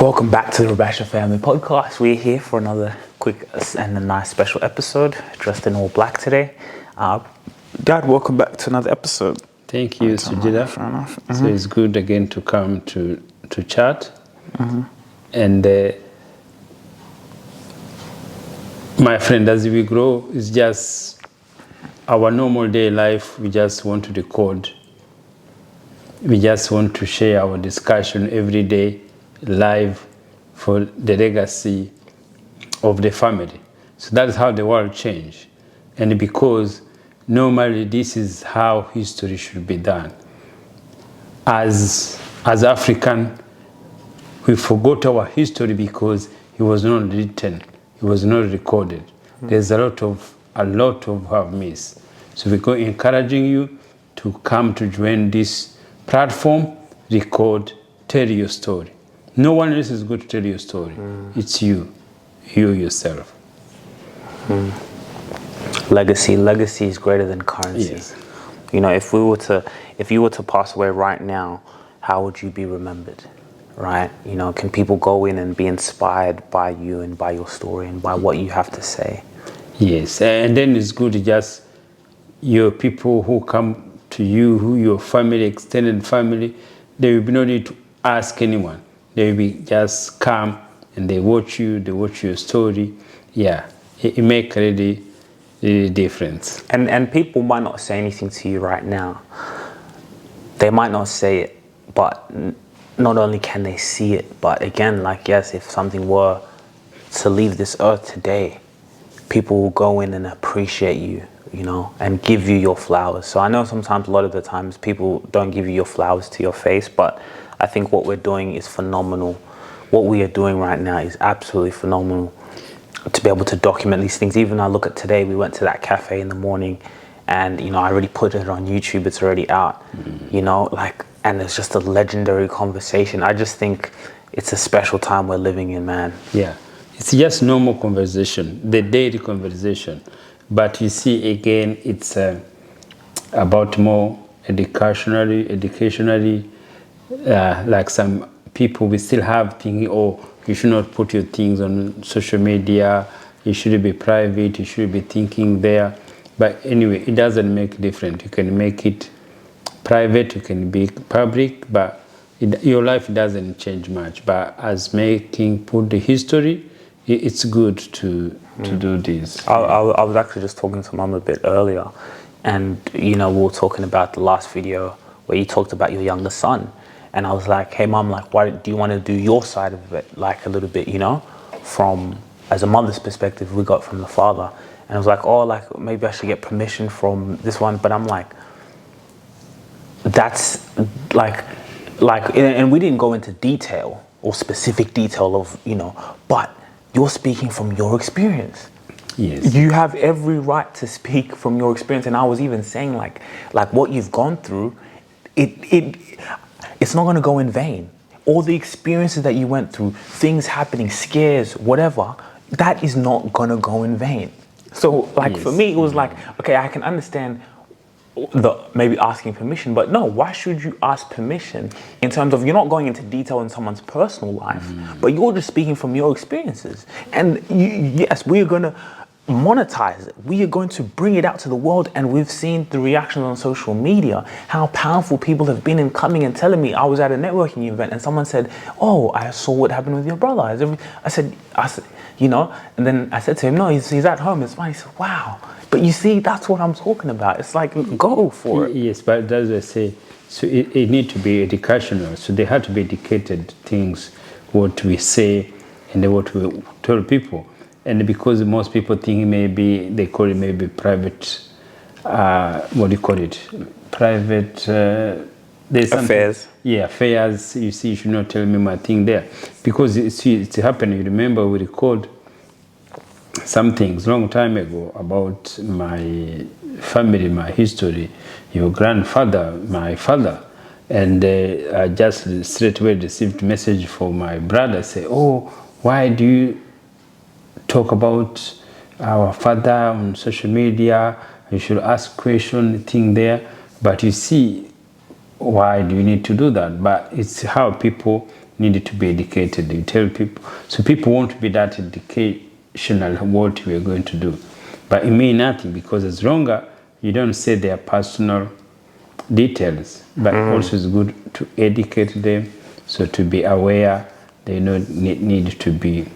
Welcome back to the Rubasha Family Podcast. We're here for another quick and a nice special episode, dressed in all black today. Dad, welcome back to another episode. Thank you, Sugira. So it's good again to come to chat. And my friend, as we grow, it's just our normal day life. We just want to record. We just want to share our discussion every day live for the legacy of the family. So that's how the world changed. And because normally this is how history should be done. As African, we forgot our history because it was not written, it was not recorded. There's a lot of have missed. So we're encouraging you to come to join this platform, record, tell your story. No one else is going to tell your story. It's you yourself. Legacy is greater than currency. Yes. You know, if you were to pass away right now, how would you be remembered? Right? You know, can people go in and be inspired by you and by your story and by what you have to say? Yes, and then it's good to just your people who come to you, who your family, extended family, they will be no need to ask anyone. They will be just come and they watch your story. Yeah, it makes really difference. And people might not say anything to you right now. They might not say it, but not only can they see it, but again, like, yes, if something were to leave this earth today, people will go in and appreciate you, you know, and give you your flowers. So I know sometimes, a lot of the times, people don't give you your flowers to your face, but I think what we're doing is phenomenal. What we are doing right now is absolutely phenomenal, to be able to document these things. Even I look at today, we went to that cafe in the morning and, you know, I already put it on YouTube. It's already out, you know, like, and it's just a legendary conversation. I just think it's a special time we're living in, man. Yeah, it's just normal conversation, the daily conversation. But you see, again, it's about more educationally, like some people, we still have thinking, oh, you should not put your things on social media, you should be private, you should be thinking there. But anyway, it doesn't make a difference. You can make it private, you can be public, but your life doesn't change much. But as put the history, it's good to do this. I was actually just talking to Mum a bit earlier, and, you know, we were talking about the last video where you talked about your younger son. And I was like, hey, Mum, like, why do you want to do your side of it, like, a little bit, you know, from, as a mother's perspective, we got from the father. And I was like, oh, like, maybe I should get permission from this one. But I'm like, that's, like, and we didn't go into detail or specific detail of, you know, but you're speaking from your experience. Yes. You have every right to speak from your experience. And I was even saying, like what you've gone through, it's not going to go in vain. All the experiences that you went through, things happening, scares, whatever, that is not going to go in vain. So, like, yes. For me, it was like, okay, I can understand maybe asking permission, but no, why should you ask permission in terms of you're not going into detail in someone's personal life, but you're just speaking from your experiences. And yes, we are going to monetize it. We are going to bring it out to the world, and we've seen the reactions on social media, how powerful people have been in coming and telling me. I was at a networking event and someone said, oh, I saw what happened with your brother. I said, you know, and then I said to him, no, he's at home, it's fine. He said, wow. But you see, that's what I'm talking about. It's like, go for it. Yes, but as I say, so it need to be educational. So they have to be educated things, what we say and what we tell people. And because most people think they call it maybe private, what do you call it? Private affairs. Yeah, affairs. You see, you should not tell me my thing there. Because it's happening. You remember we recorded some things long time ago about my family, my history, your grandfather, my father. And I just straight away received a message from my brother, say, oh, why do you talk about our father on social media? You should ask question thing there. But you see, why do you need to do that? But it's how people needed to be educated. You tell people, so people won't be that educational what we are going to do. But it means nothing, because as long as you don't say their personal details, but also it's good to educate them, so to be aware, they don't need to be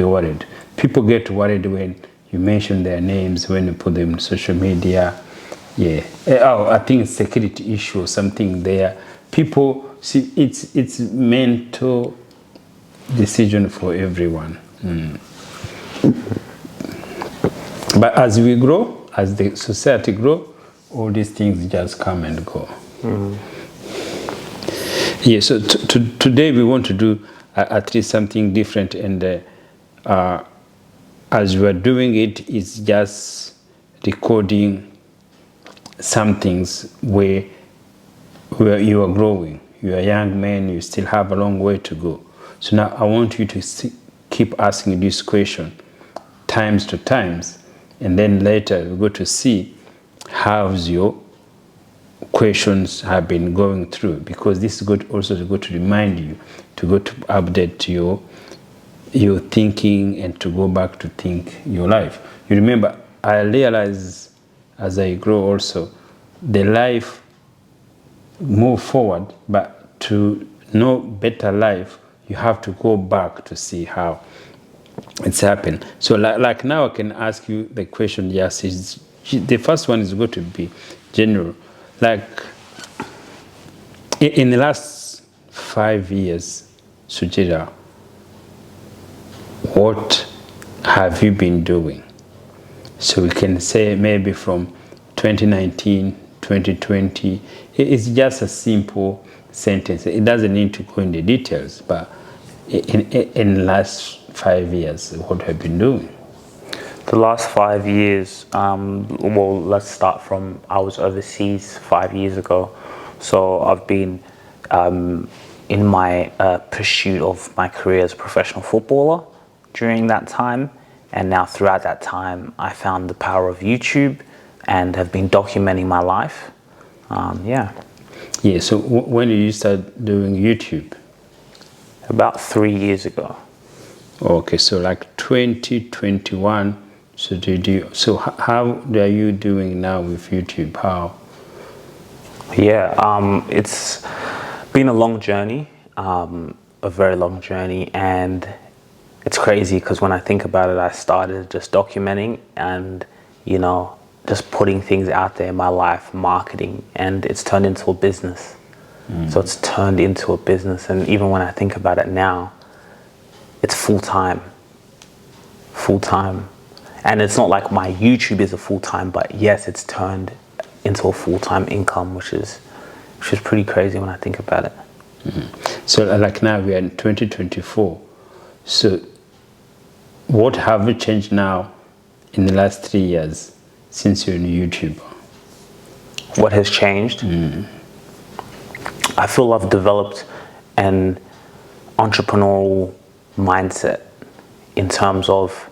worried. People get worried when you mention their names, when you put them on social media. Yeah. Oh, I think it's security issue or something there. People see it's mental decision for everyone. But as we grow, as the society grow, all these things just come and go. Yeah. So today we want to do at least something different, and as we are doing it, it's just recording some things where you are growing. You are a young man, you still have a long way to go. So now I want you to keep asking this question times to times, and then later we go to see how's your questions have been going through, because this is good also to go to remind you to go to update your thinking and to go back to think your life. You remember, I realize as I grow also, the life move forward, but to know better life, you have to go back to see how it's happened. So like now I can ask you the question, yes, the first one is going to be general. Like in the last 5 years, Sugira, what have you been doing? So we can say maybe from 2019, 2020, it's just a simple sentence. It doesn't need to go into details, but in the last 5 years, what have you been doing? The last 5 years, well, let's start from, I was overseas 5 years ago. So I've been in my pursuit of my career as a professional footballer during that time. And now throughout that time, I found the power of YouTube and have been documenting my life. Yeah, so when did you start doing YouTube? About 3 years ago. Okay, so like 2021. So how are you doing now with YouTube? How? Yeah, it's been a long journey, a very long journey, and it's crazy because when I think about it, I started just documenting and, just putting things out there in my life, marketing, and it's turned into a business. So it's turned into a business, and even when I think about it now, it's full-time. And it's not like my YouTube is a full-time, but yes, it's turned into a full-time income, which is pretty crazy when I think about it. So like now we are in 2024. So what have you changed now in the last 3 years since you're in YouTube? What has changed? I feel I've developed an entrepreneurial mindset in terms of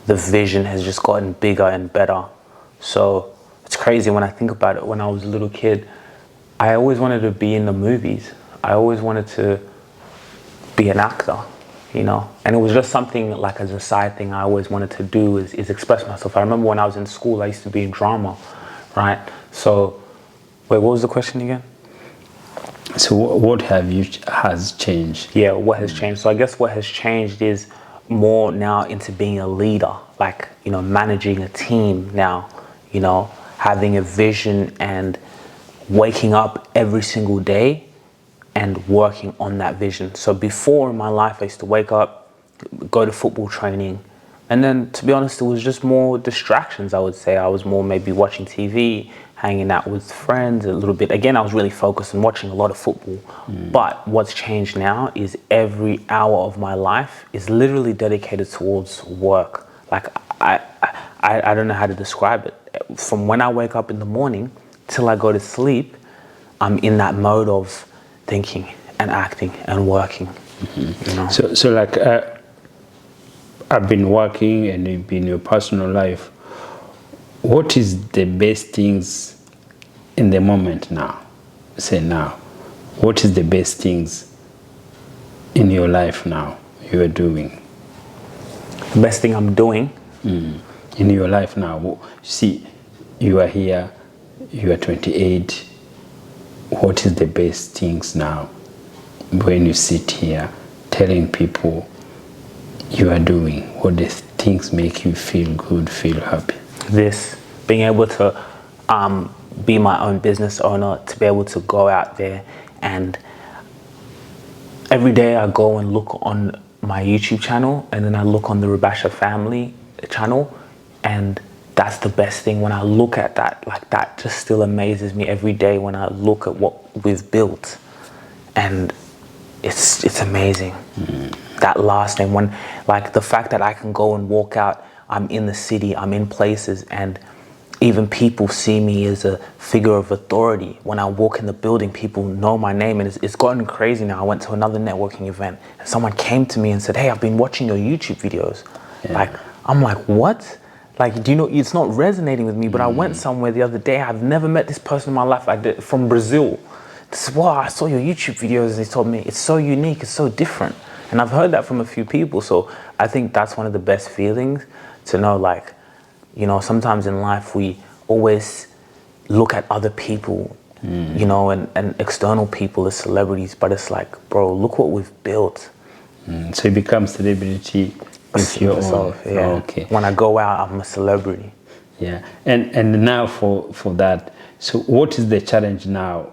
the vision has just gotten bigger and better. So it's crazy when I think about it. When I was a little kid, I always wanted to be in the movies. I always wanted to be an actor, and it was just something like as a side thing I always wanted to do is express myself. I remember when I was in school, I used to be in drama, right? So, wait, what was the question again? So what has changed? Yeah, what has changed? So I guess what has changed is more now into being a leader, like, managing a team now, having a vision and waking up every single day and working on that vision. So before in my life, I used to wake up, go to football training, and then to be honest, it was just more distractions, I would say. I was more maybe watching TV, hanging out with friends a little bit. Again, I was really focused on watching a lot of football. But what's changed now is every hour of my life is literally dedicated towards work. Like, I don't know how to describe it. From when I wake up in the morning till I go to sleep, I'm in that mode of thinking and acting and working. So like I've been working and you've been in your personal life. What is the best things in the moment now? Say now. What is the best things in your life now you are doing? The best thing I'm doing? In your life now, see, you are here, you are 28. What is the best things now when you sit here telling people you are doing? What the things make you feel good, feel happy? This, being able to be my own business owner, to be able to go out there, and every day I go and look on my YouTube channel, and then I look on the Rubasha Family channel, and that's the best thing. When I look at that, like, that just still amazes me every day when I look at what we've built, and it's amazing. That last name, when, like, the fact that I can go and walk out, I'm in the city, I'm in places, and even people see me as a figure of authority. When I walk in the building, people know my name, and it's gotten crazy now. I went to another networking event, and someone came to me and said, "Hey, I've been watching your YouTube videos." Yeah. Like, I'm like, what? Like, do you know, it's not resonating with me, but I went somewhere the other day, I've never met this person in my life. I did, from Brazil. This is, wow, I saw your YouTube videos, and they told me it's so unique, it's so different. And I've heard that from a few people. So I think that's one of the best feelings, to know, like, you know, sometimes in life we always look at other people, you know, and external people as celebrities, but it's like, bro, look what we've built. So you become celebrity with your own. Yeah. Oh, okay. When I go out, I'm a celebrity. Yeah. And now for that, so what is the challenge now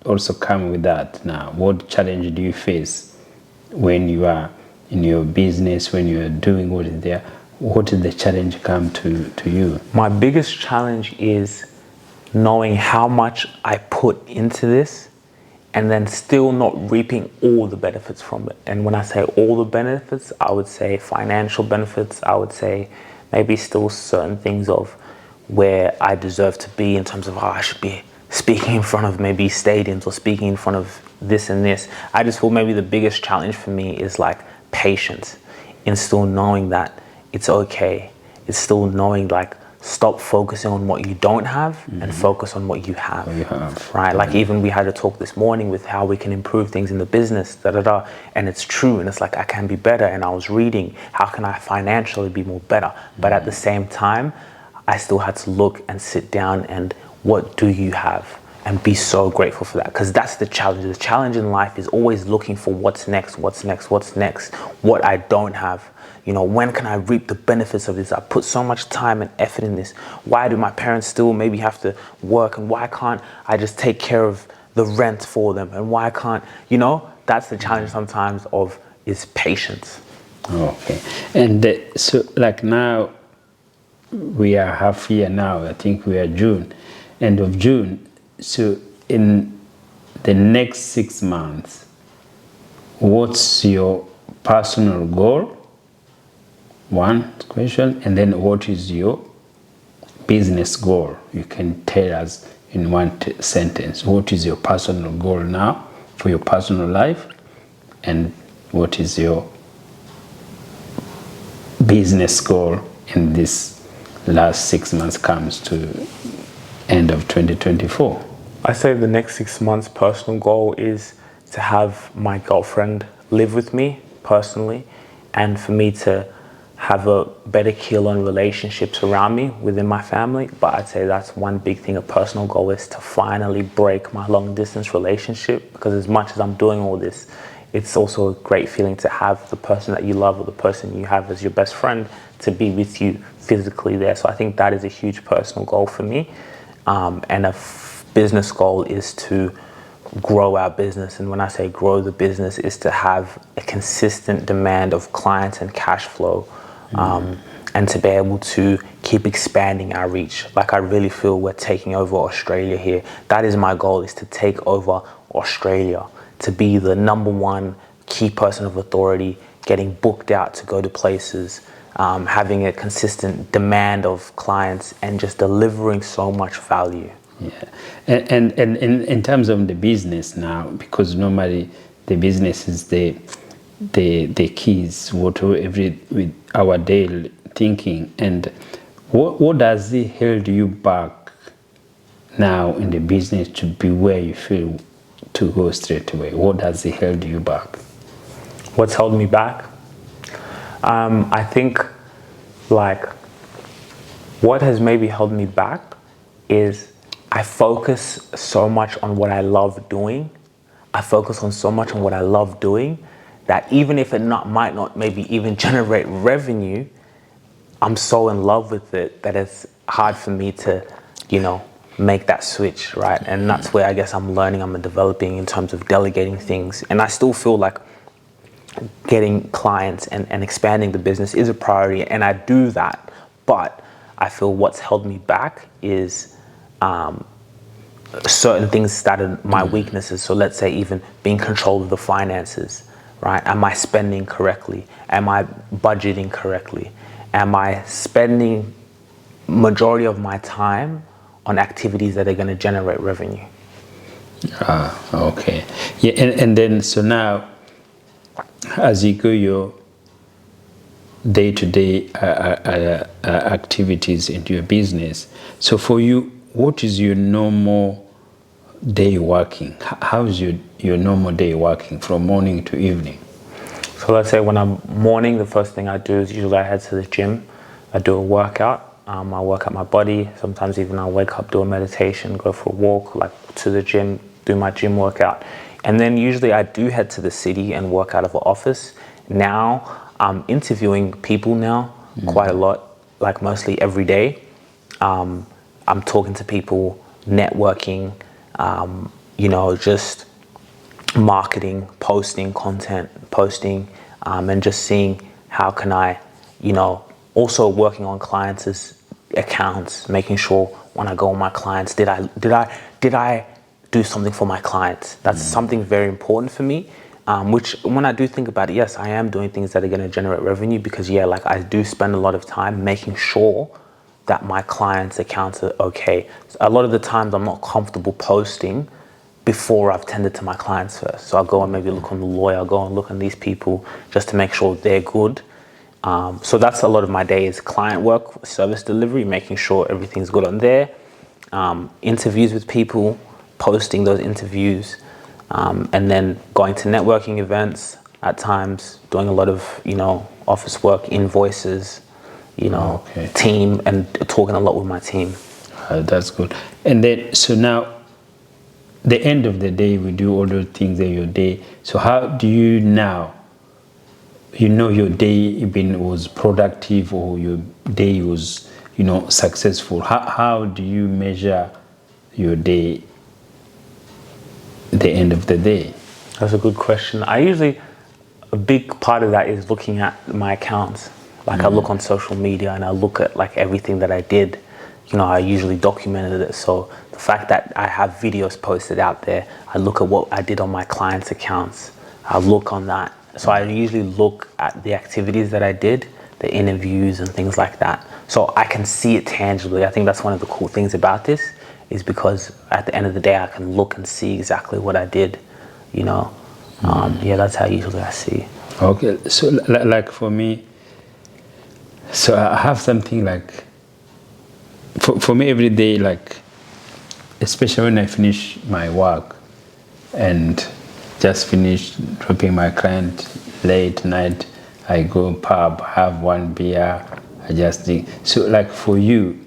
also come with that now? What challenge do you face when you are in your business, when you are doing what is there? What is the challenge come to you? My biggest challenge is knowing how much I put into this and then still not reaping all the benefits from it. And when I say all the benefits, I would say financial benefits. I would say maybe still certain things of where I deserve to be in terms of, I should be speaking in front of maybe stadiums or speaking in front of this and this. I just feel maybe the biggest challenge for me is like patience, in still knowing that it's okay. It's still knowing, like, stop focusing on what you don't have and focus on what you have. Right? Like, even we had a talk this morning with how we can improve things in the business, and it's true. And it's like, I can be better. And I was reading, how can I financially be more better? But at the same time, I still had to look and sit down and, what do you have? And be so grateful for that, because that's the challenge. The challenge in life is always looking for what's next, what's next, what's next, what I don't have. You know, when can I reap the benefits of this? I put so much time and effort in this. Why do my parents still maybe have to work? And why can't I just take care of the rent for them? And why can't, you know, that's the challenge sometimes is patience. Okay. And so, like, now we are half year now. I think we are June, end of June. So in the next 6 months, what's your personal goal? One question. And then what is your business goal? You can tell us in one sentence. What is your personal goal now for your personal life? And what is your business goal in this last 6 months comes to end of 2024? I say the next 6 months personal goal is to have my girlfriend live with me personally, and for me to have a better keel on relationships around me within my family. But I'd say that's one big thing. A personal goal is to finally break my long distance relationship, because as much as I'm doing all this, it's also a great feeling to have the person that you love, or the person you have as your best friend, to be with you physically there. So I think that is a huge personal goal for me. And a business goal is to grow our business. And when I say grow the business, is to have a consistent demand of clients and cash flow, and to be able to keep expanding our reach. Like, I really feel we're taking over Australia here. That is my goal, is to take over Australia, to be the #1 key person of authority, getting booked out to go to places, having a consistent demand of clients, and just delivering so much value. Yeah, and in terms of the business now, because normally the business is the keys, with our daily thinking. And what does it hold you back now in the business to be where you feel to go straight away? What does it hold you back? What's held me back? I think like what has maybe held me back is I focus so much on what I love doing. I focus on so much on what I love doing that even if it might not maybe even generate revenue, I'm so in love with it that it's hard for me to, make that switch, right? And that's where I guess I'm learning, I'm developing in terms of delegating things. And I still feel like getting clients and expanding the business is a priority, and I do that. But I feel what's held me back is certain things that are my weaknesses. So let's say even being control of the finances, right? Am I spending correctly? Am I budgeting correctly? Am I spending majority of my time on activities that are going to generate revenue? Okay. Yeah, and then so now, as you go your day-to-day activities into your business, so for you, what is your normal day working? How is your normal day working from morning to evening? So let's say when I'm morning, the first thing I do is usually I head to the gym. I do a workout. I work out my body. Sometimes even I wake up, do a meditation, go for a walk, like to the gym, do my gym workout. And then usually I do head to the city and work out of an office. Now I'm interviewing people now quite a lot, like mostly every day. I'm talking to people, networking, just marketing, posting content, and just seeing how can I, also working on clients' accounts, making sure when I go on my clients, did I do something for my clients? That's something very important for me. Which when I do think about it, yes, I am doing things that are going to generate revenue because I do spend a lot of time making sure that my clients' accounts are okay. So a lot of the times I'm not comfortable posting before I've tended to my clients first. So I'll go and maybe look on the lawyer, I'll go and look on these people just to make sure they're good. So that's a lot of my day is client work, service delivery, making sure everything's good on there. Interviews with people, posting those interviews, and then going to networking events at times, doing a lot of, office work, invoices, team, and talking a lot with my team. That's good. And then, so now, the end of the day, we do all those things in your day. So how do you now, your day was productive or your day was, successful? How do you measure your day, the end of the day? That's a good question. A big part of that is looking at my accounts. Like I look on social media and I look at like everything that I did. I usually documented it. So the fact that I have videos posted out there, I look at what I did on my clients' accounts. I look on that. So I usually look at the activities that I did, the interviews and things like that. So I can see it tangibly. I think that's one of the cool things about this is because at the end of the day, I can look and see exactly what I did, that's how usually I see. Okay, so like for me, so I have something like, for me every day, like, especially when I finish my work and just finish dropping my client late night, I go pub, have one beer, I just drink. So like for you,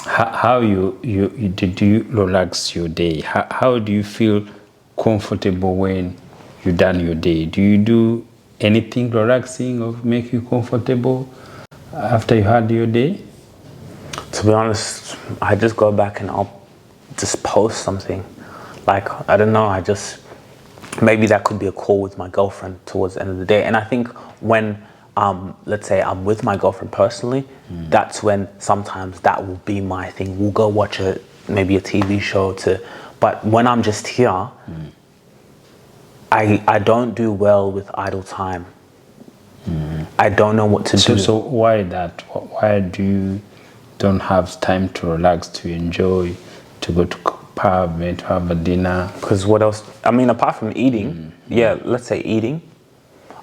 how do you relax your day? How do you feel comfortable when you're done your day? Do you do anything relaxing or make you comfortable after you had your day? To be honest, I just go back and I'll just post something. Like, I don't know, maybe that could be a call with my girlfriend towards the end of the day. And I think when, let's say I'm with my girlfriend personally, that's when sometimes that will be my thing. We'll go watch maybe a TV show but when I'm just here, I don't do well with idle time. I don't know what to do. So why that? Why do you don't have time to relax, to enjoy, to go to pub, to have a dinner? Because what else? I mean, apart from eating, let's say eating.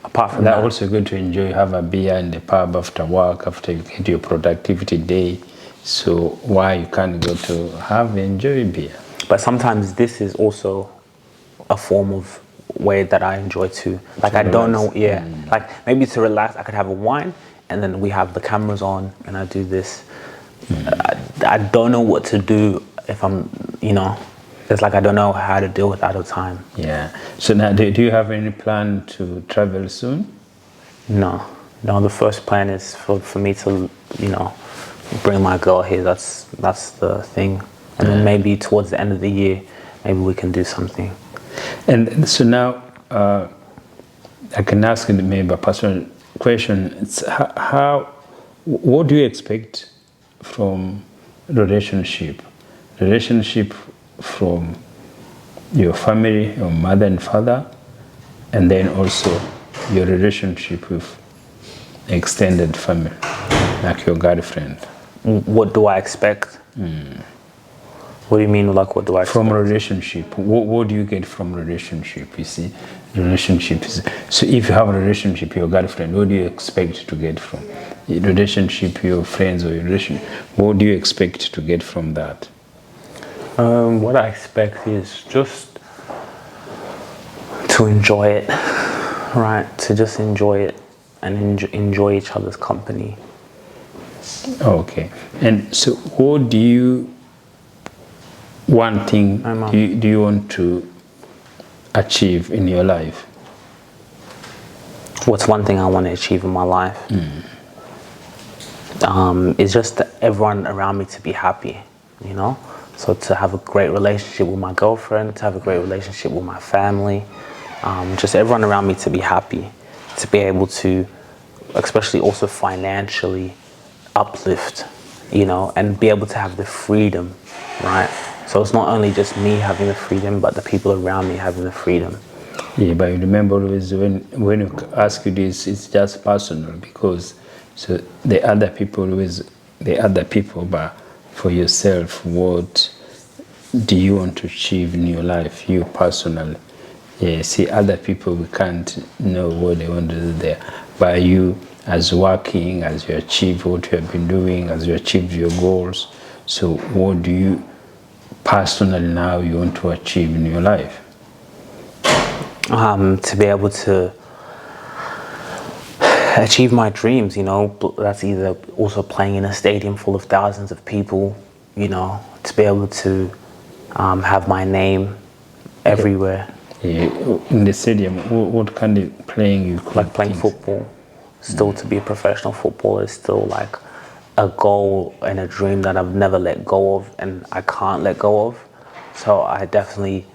Apart from that, also good to enjoy, have a beer in the pub after work, after you get your productivity day. So why you can't go to enjoy beer? But sometimes this is also a form of way that I enjoy too. Like I don't know, like maybe to relax, I could have a wine, and then we have the cameras on, and I do this. I don't know what to do if I'm, it's like I don't know how to deal with idle time. Yeah. So now, do you have any plan to travel soon? No, the first plan is for me to, bring my girl here. That's the thing. And then maybe towards the end of the year, maybe we can do something. And so now, I can ask you maybe a personal question. It's what do you expect from relationship from your family, your mother and father, and then also your relationship with extended family, like your girlfriend? What do I expect? What do you mean, like, what do I expect? From a relationship, what do you get from relationship? You see, relationship is, so if you have a relationship, your girlfriend, what do you expect to get from your relationship, your friends, or your relationship? What do you expect to get from that? What I expect is just to enjoy it, right? To just enjoy it and enjoy each other's company. Okay. And so what do you do you want to achieve in your life? What's one thing I want to achieve in my life? Is just that everyone around me to be happy, So to have a great relationship with my girlfriend, to have a great relationship with my family, just everyone around me to be happy, to be able to, especially also financially, uplift, and be able to have the freedom, right? So it's not only just me having the freedom, but the people around me having the freedom. Yeah, but remember always when you ask you this, it's just personal, because so the other people, but for yourself, what do you want to achieve in your life, you personally? Yeah, see, other people, we can't know what they want to do there, but you, as working, as you achieve what you have been doing, as you achieve your goals, so what do you personally now you want to achieve in your life? To be able to achieve my dreams, that's either also playing in a stadium full of thousands of people, to be able to have my name everywhere. Yeah. In the stadium, what kind of playing you could like playing football? Still to be a professional footballer is still like a goal and a dream that I've never let go of, and I can't let go of. So I definitely,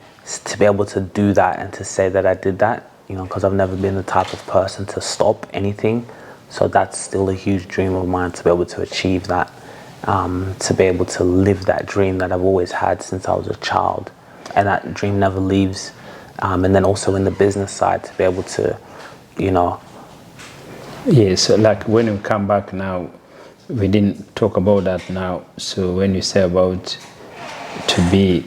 to be able to do that and to say that I did that, because I've never been the type of person to stop anything. So that's still a huge dream of mine, to be able to achieve that, to be able to live that dream that I've always had since I was a child, and that dream never leaves. And then also in the business side, to be able to, Yeah, so like when we come back now, we didn't talk about that now. So when you say about to be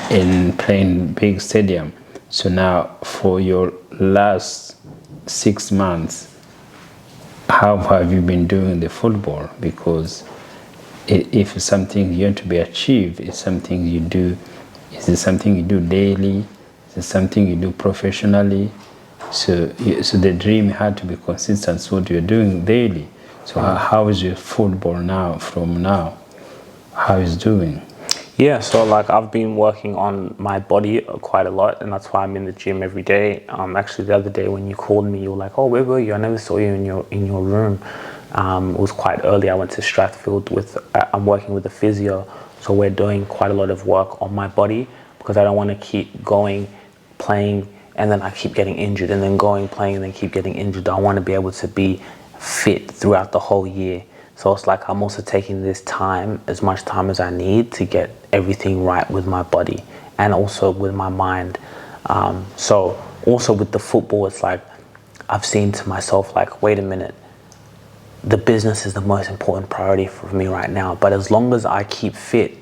in playing big stadium, so now for your last 6 months, how have you been doing the football? Because if it's something you want to be achieved, it's something you do. Is it something you do daily? Is it something you do professionally? So the dream had to be consistent. So what you're doing daily. So how is your football now? From now, how is it doing? Yeah, so like I've been working on my body quite a lot, and that's why I'm in the gym every day. Actually, the other day when you called me, you were like, "Oh, where were you? I never saw you in your room." It was quite early. I went to Strathfield I'm working with a physio, so we're doing quite a lot of work on my body, because I don't want to keep going, playing, and then I keep getting injured, and then going, playing, and then keep getting injured. I want to be able to be fit throughout the whole year. So it's like I'm also taking this time, as much time as I need, to get everything right with my body and also with my mind. So also with the football, it's like I've seen to myself, like, wait a minute, the business is the most important priority for me right now. But as long as I keep fit,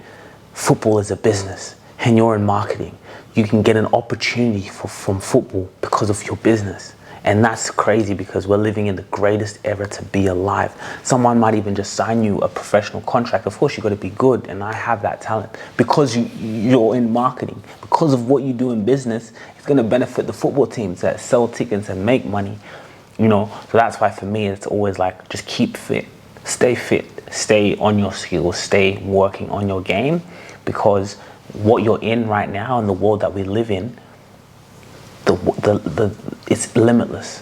football is a business, and you're in marketing. You can get an opportunity from football because of your business. And that's crazy because we're living in the greatest era to be alive. Someone might even just sign you a professional contract. Of course, you got to be good, and I have that talent. Because you're in marketing, because of what you do in business, it's going to benefit the football teams that sell tickets and make money. You know, so that's why for me, it's always like, just keep fit, stay on your skills, stay working on your game, because what you're in right now in the world that we live in, it's limitless.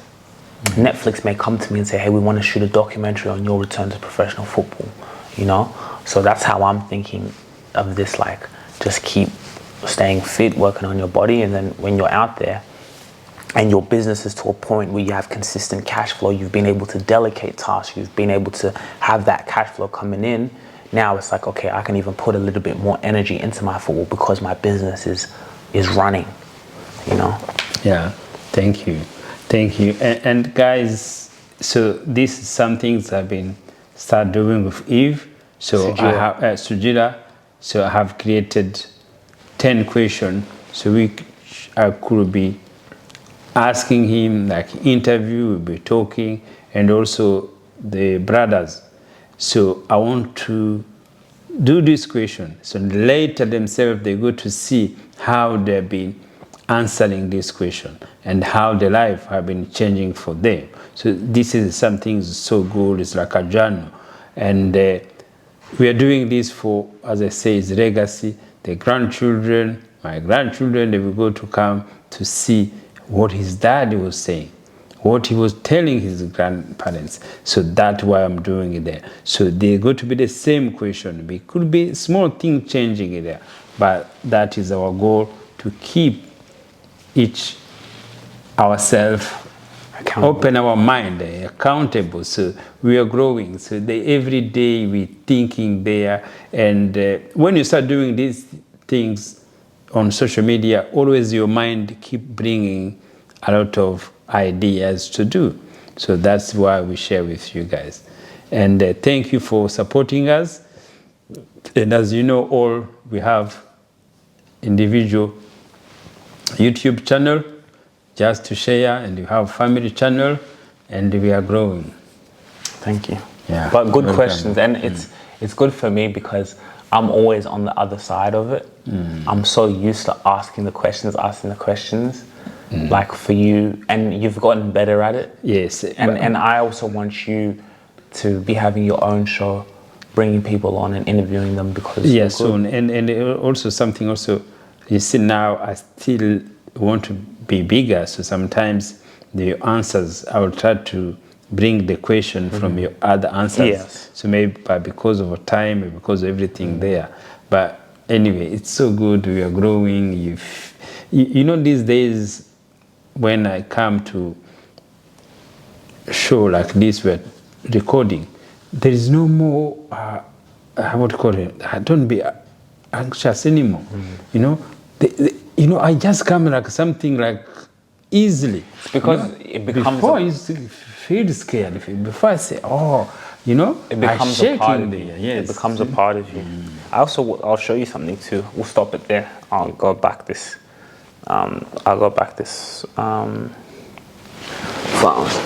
Netflix may come to me and say, hey, we want to shoot a documentary on your return to professional football, you know? So that's how I'm thinking of this, like, just keep staying fit, working on your body, and then when you're out there and your business is to a point where you have consistent cash flow, you've been able to delegate tasks, you've been able to have that cash flow coming in, now it's like, okay, I can even put a little bit more energy into my football because my business is running, you know? Yeah, thank you. And guys, so this is some things I've been start doing with Eve. So Sugira. I have Sugira. So I have created 10 questions. So I could be asking him, like interview, we'll be talking, and also the brothers. So I want to do this question. So later themselves, they go to see how they've been answering this question and how their life have been changing for them. So this is something so good. It's like a journal. And we are doing this for, as I say, it's legacy. The grandchildren, my grandchildren, they will go to come to see what his daddy was saying, what he was telling his grandparents. So that's why I'm doing it there. So they're going to be the same question. It could be small thing changing it there, but that is our goal, to keep each ourselves open our mind, accountable. So we are growing. So every day we thinking there. And when you start doing these things on social media, always your mind keep bringing a lot of ideas to do. So that's why we share with you guys. And thank you for supporting us. And as you know, all we have individual YouTube channel just to share, and you have family channel, and we are growing. Thank you. Yeah, but good welcome. questions, and it's good for me because I'm always on the other side of it. I'm so used to asking the questions, like for you, and you've gotten better at it. Yes. And I also want you to be having your own show, bringing people on and interviewing them, because yes, soon. And also something also, you see, now I still want to be bigger, so sometimes the answers, I will try to bring the question from your other answers. Yes. So maybe because of time, because of everything there. But anyway, it's so good, we are growing. You know, these days when I come to show like this, we're recording, there is no more, what do you call it? I don't be anxious anymore. You know, I just come like something like easily. Because it becomes before I used to feel scared. Before I say, it becomes a part of you. Yes. It becomes a part of you. I'll show you something too. We'll stop it there. I'll go back this. Flowers.